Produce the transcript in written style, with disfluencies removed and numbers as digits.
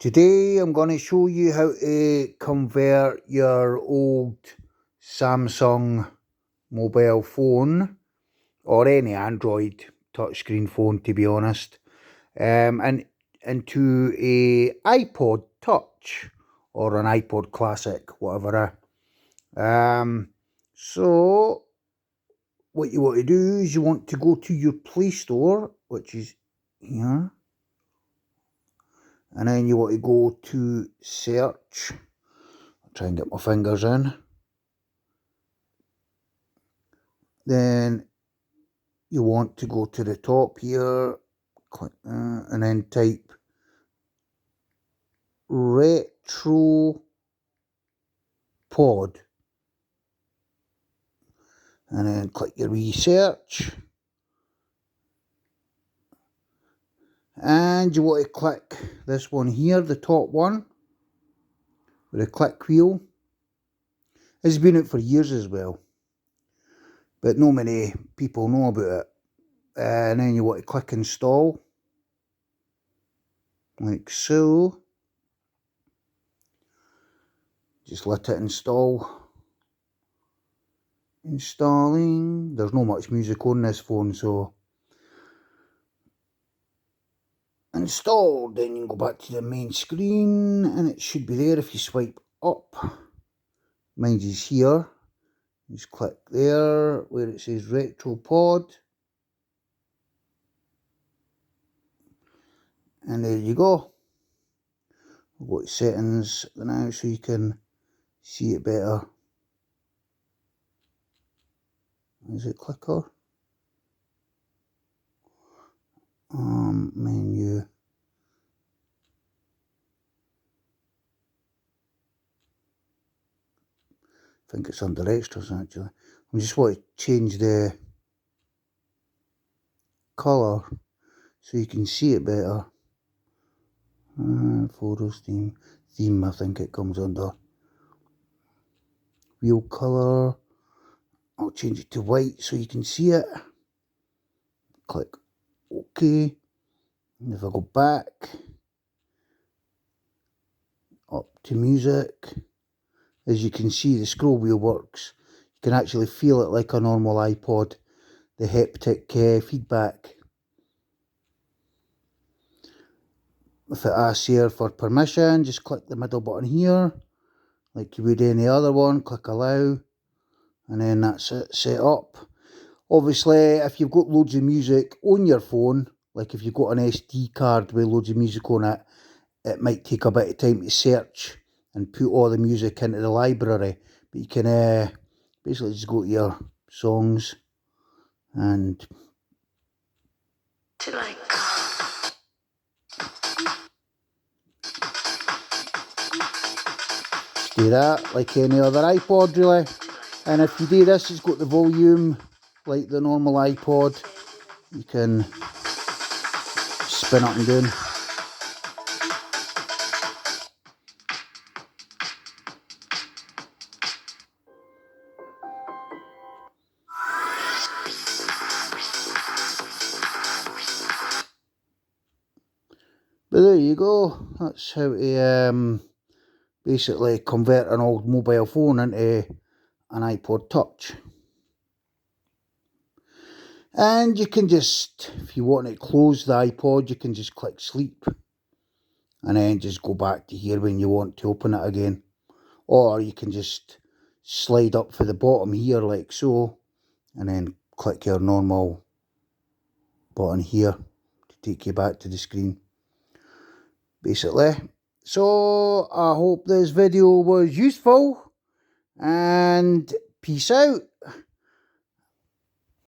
Today I'm going to show you how to convert your old Samsung mobile phone or any Android touchscreen phone, to be honest, and into a iPod Touch or an iPod Classic, whatever. So what you want to do is you want to go to your Play Store, which is here. And then you want to go to search. I'll try and get my fingers in. Then you want to go to the top here, click that, and then type retro pod. And then click your research. And you want to click this one here, the top one, with a click wheel. It's been out for years as well, but not many people know about it. And then you want to click install, like so. Just let it install. Installing. There's not much music on this phone, so installed. Then you can go back to the main screen and it should be there if you swipe up. Mine is here. Just click there where it says Retro Pod. And there you go. We'll go to settings now so you can see it better. Is it clicker? Menu. I think it's under extras actually. I just want to change the colour so you can see it better. Photos theme I think it comes under. Wheel colour. I'll change it to white so you can see it. Click OK. And if I go back up to music, as you can see the scroll wheel works. You can actually feel it like a normal iPod. The haptic feedback. If it asks here for permission, just click the middle button here, like you would any other one. Click allow, and then that's it, set up. Obviously, if you've got loads of music on your phone, like if you've got an SD card with loads of music on it, it might take a bit of time to search and put all the music into the library. But you can basically just go to your songs and do that like any other iPod really. And if you do this, it's got the volume like the normal iPod. You can spin up and down. But there you go. That's how to basically convert an old mobile phone into an iPod Touch. And you can just, if you want to close the iPod, you can just click sleep and then just go back to here when you want to open it again. Or you can just slide up for the bottom here like so, and then click your normal button here to take you back to the screen, basically. So I hope this video was useful, and peace out.